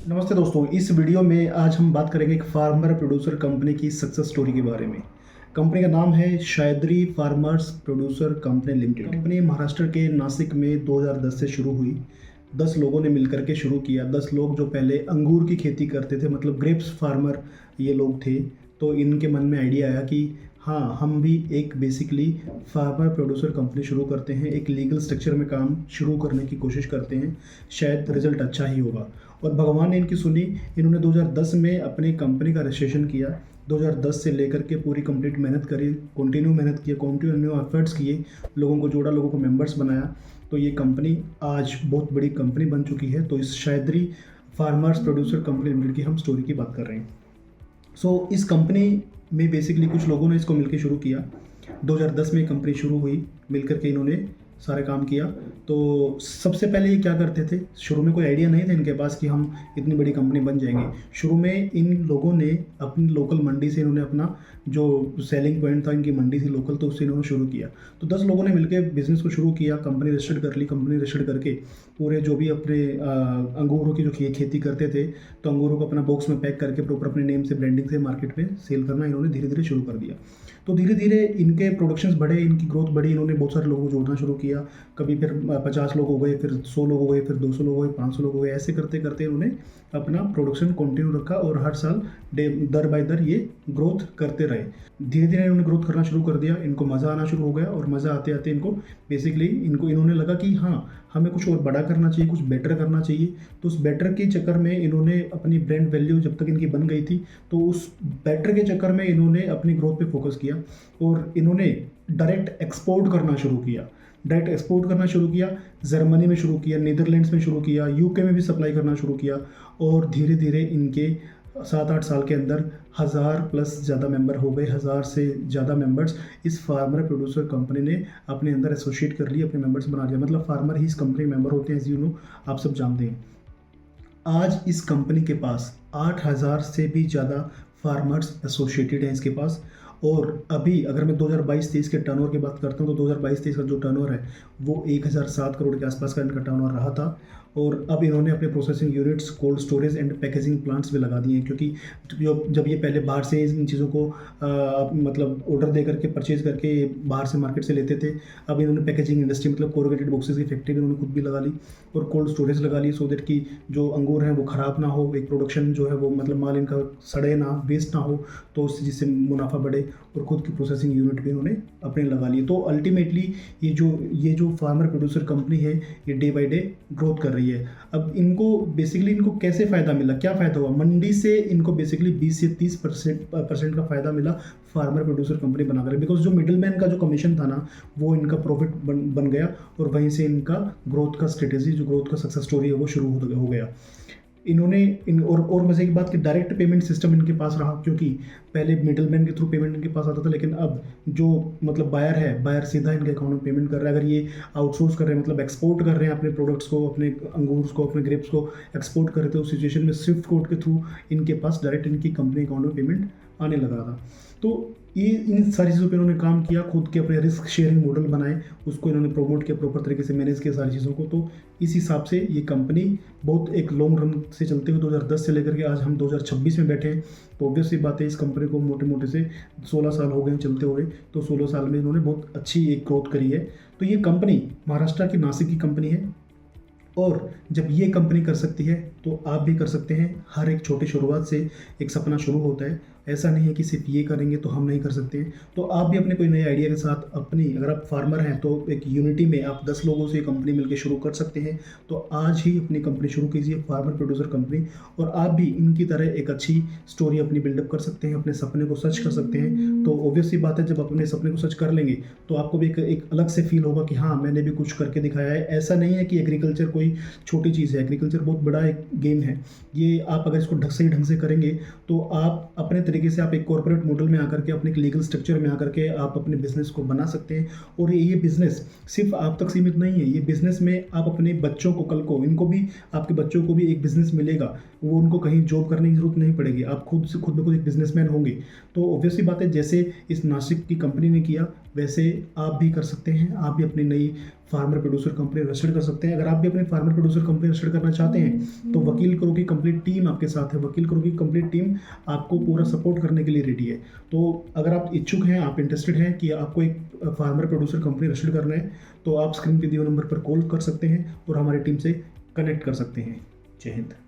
नमस्ते दोस्तों, इस वीडियो में आज हम बात करेंगे एक फार्मर प्रोड्यूसर कंपनी की सक्सेस स्टोरी के बारे में। कंपनी का नाम है Sahyadri farmers producer company limited. Company Maharashtra के नासिक में 2010 से शुरू हुई। 10 लोगों ने मिलकर के शुरू किया। 10 लोग जो पहले अंगूर की खेती करते थे, मतलब ग्रेप्स फार्मर ये लोग थे। तो इनके मन में आइडिया आया कि हाँ, हम भी एक बेसिकली फार्मर प्रोड्यूसर कंपनी शुरू करते हैं, एक लीगल स्ट्रक्चर में काम शुरू करने की कोशिश करते हैं, शायद रिजल्ट अच्छा ही होगा। और भगवान ने इनकी सुनी। इन्होंने 2010 में अपनी कंपनी का रजिस्ट्रेशन किया। 2010 से लेकर के पूरी कंप्लीट मेहनत करी, कंटिन्यू मेहनत किया, कंटिन्यू एफर्ट्स किए, लोगों को जोड़ा, लोगों को मेंबर्स बनाया। तो ये कंपनी आज बहुत बड़ी कंपनी बन चुकी है। तो इस शायद्री फार्मर्स प्रोड्यूसर कंपनी लिमिटेड की हम स्टोरी की बात कर रहे हैं। इस कंपनी में बेसिकली कुछ लोगों ने इसको मिलकर शुरू किया। 2010 में कंपनी शुरू हुई, मिलकर के इन्होंने सारे काम किया। तो सबसे पहले ये क्या करते थे, शुरू में कोई आइडिया नहीं था इनके पास कि हम इतनी बड़ी कंपनी बन जाएंगे। शुरू में इन लोगों ने अपनी लोकल मंडी से इन्होंने अपना जो सेलिंग पॉइंट था, इनकी मंडी थी लोकल, तो उससे इन्होंने शुरू किया। तो 10 लोगों ने मिलकर बिज़नेस को शुरू किया, कंपनी रजिस्टर्ड कर ली। कंपनी रजिस्टर्ड करके पूरे जो भी अपने अंगूरों की जो खेती करते थे, तो अंगूरों को अपना बॉक्स में पैक करके प्रॉपर अपने नेम से, ब्रांडिंग से मार्केट में सेल करना इन्होंने धीरे धीरे शुरू कर दिया। तो धीरे धीरे इनके प्रोडक्शंस बढ़े, इनकी ग्रोथ बढ़ी, इन्होंने बहुत सारे लोगों को जोड़ना शुरू किया। कभी फिर 50 लोग हो गए, फिर 100 लोग हो गए, फिर 200 लोग हो गए, 500 लोग हो गए। ऐसे करते करते इन्होंने अपना प्रोडक्शन कंटिन्यू रखा और हर साल दर बाय दर ये ग्रोथ करते रहे। धीरे धीरे इन्होंने ग्रोथ करना शुरू कर दिया। इनको मज़ा आना शुरू हो गया और मज़ा आते आते इनको बेसिकली इन्होंने लगा कि हाँ, हमें कुछ और बड़ा करना चाहिए, कुछ बेटर करना चाहिए। तो उस बेटर के चक्कर में इन्होंने अपनी ब्रांड वैल्यू जब तक इनकी बन गई थी, तो उस बेटर के चक्कर में इन्होंने अपनी ग्रोथ पे फोकस किया और इन्होंने डायरेक्ट एक्सपोर्ट करना शुरू किया। जर्मनी में शुरू किया, नीदरलैंड्स में शुरू किया, यूके में भी सप्लाई करना शुरू किया। और धीरे धीरे इनके 7-8 साल के अंदर 1000 प्लस ज़्यादा मेंबर हो गए। 1000 से ज़्यादा मेंबर्स इस फार्मर प्रोड्यूसर कंपनी ने अपने अंदर एसोसिएट कर लिए, अपने मेंबर्स बना लिया। मतलब फार्मर ही इस कंपनी मेंबर होते हैं, एज यू नो, आप सब जानते हैं। आज इस कंपनी के पास 8000 से भी ज़्यादा फार्मर्स एसोसिएटेड हैं इसके पास। और अभी अगर मैं 2022-23 के टर्नओवर की बात करता हूँ, तो 2022-23 का जो टर्नओवर है वो 1007 करोड़ के आसपास का इनका टर्नओवर रहा था। और अब इन्होंने अपने processing units, cold storage and packaging plants भी लगा दिए हैं। क्योंकि जब ये पहले बाहर से इन चीज़ों को मतलब ऑर्डर दे करके, परचेज करके बाहर से मार्केट से लेते थे, अब इन्होंने पैकेजिंग इंडस्ट्री, मतलब कोरुगेटेड बॉक्सेस की फैक्ट्री भी इन्होंने खुद भी लगा ली और कोल्ड स्टोरेज लगा ली, सो दैट कि जो अंगूर हैं वो ख़राब ना हो, एक प्रोडक्शन जो है वो, मतलब माल इनका सड़े ना, वेस्ट ना हो, तो उससे जिससे मुनाफा बढ़े। और खुद की प्रोसेसिंग यूनिट भी इन्होंने अपने लगा लिए। तो अल्टीमेटली ये जो फार्मर प्रोड्यूसर कंपनी है, ये डे बाय डे ग्रोथ कर रही है। अब इनको कैसे फ़ायदा मिला, क्या फ़ायदा हुआ? मंडी से इनको बेसिकली 20 से 30% का फ़ायदा मिला फार्मर प्रोड्यूसर कंपनी बनाकर। बिकॉज जो मिडिल मैन का जो कमीशन था ना, वो इनका प्रॉफिट बन गया और वहीं से इनका ग्रोथ का स्ट्रेटेजी, जो ग्रोथ का सक्सेस स्टोरी है, वो शुरू हो गया। इन्होंने और मज़े की बात कि डायरेक्ट पेमेंट सिस्टम इनके पास रहा। क्योंकि पहले मिडलमैन के थ्रू पेमेंट इनके पास आता था, लेकिन अब जो मतलब बायर है, बायर सीधा इनके अकाउंट में पेमेंट कर रहा है। अगर ये आउटसोर्स कर रहे हैं, मतलब एक्सपोर्ट कर रहे हैं अपने प्रोडक्ट्स को, अपने अंगूर को, अपने ग्रेप्स को एक्सपोर्ट कर रहे थे, उस सिचुएशन में स्विफ्ट कोड के थ्रू इनके पास डायरेक्ट इनकी कंपनी अकाउंट में पेमेंट आने लगा था। तो ये इन सारी चीज़ों पे इन्होंने काम किया, खुद के अपने रिस्क शेयरिंग मॉडल बनाए, उसको इन्होंने प्रमोट किया, प्रॉपर तरीके से मैनेज किया सारी चीज़ों को। तो इस हिसाब से ये कंपनी बहुत एक लॉन्ग रन से चलते हुए 2010 से लेकर के आज हम 2026 में बैठे हैं। तो ऑब्वियस सी बात है, इस कंपनी को मोटे से 16 साल हो गए चलते हुए। तो 16 साल में इन्होंने बहुत अच्छी एक ग्रोथ करी है। तो ये कंपनी महाराष्ट्र की नासिक की कंपनी है और जब ये कंपनी कर सकती है तो आप भी कर सकते हैं। हर एक छोटी शुरुआत से एक सपना शुरू होता है। ऐसा नहीं है कि सिर्फ ये करेंगे तो हम नहीं कर सकते हैं। तो आप भी अपने कोई नए आइडिया के साथ अपनी, अगर आप फार्मर हैं तो एक यूनिटी में आप 10 लोगों से कंपनी मिलकर शुरू कर सकते हैं। तो आज ही अपनी कंपनी शुरू कीजिए, फार्मर प्रोड्यूसर कंपनी, और आप भी इनकी तरह एक अच्छी स्टोरी अपनी बिल्डअप कर सकते हैं, अपने सपने को सच कर सकते हैं। तो ऑब्वियस सी बात है, जब अपने सपने को सच कर लेंगे तो आपको भी एक अलग से फील होगा कि हाँ, मैंने भी कुछ करके दिखाया है। ऐसा नहीं है कि एग्रीकल्चर कोई छोटी चीज़ है, एग्रीकल्चर बहुत बड़ा एक गेम है। ये आप अगर इसको सही ढंग से करेंगे तो आप अपने तरीके से, आप एक कॉर्पोरेट मॉडल में आकर के, अपने एक लीगल स्ट्रक्चर में आकर के आप अपने बिजनेस को बना सकते हैं। और ये बिजनेस सिर्फ आप तक सीमित नहीं है। ये बिजनेस में आप अपने बच्चों को, कल को इनको भी, आपके बच्चों को भी एक बिजनेस मिलेगा। वो उनको कहीं जॉब करने की जरूरत नहीं पड़ेगी, आप खुद ब खुद एक बिजनेसमैन होंगे। तो ऑब्वियसली बात है, जैसे इस नासिक की कंपनी ने किया, वैसे आप भी कर सकते हैं। आप भी अपनी नई फार्मर प्रोड्यूसर कंपनी रजिस्टर कर सकते हैं। अगर आप भी अपनी फार्मर प्रोड्यूसर कंपनी रजिस्टर करना चाहते हैं तो वकील करो की कंप्लीट टीम आपके साथ है। वकील करो की कंप्लीट टीम आपको पूरा सपोर्ट करने के लिए रेडी है। तो अगर आप इच्छुक हैं, आप इंटरेस्टेड हैं कि आपको एक फार्मर प्रोड्यूसर कंपनी रजिस्टर करना है, तो आप स्क्रीन पे दिए हुए नंबर पर कॉल कर सकते हैं और हमारी टीम से कनेक्ट कर सकते हैं। जय हिंद।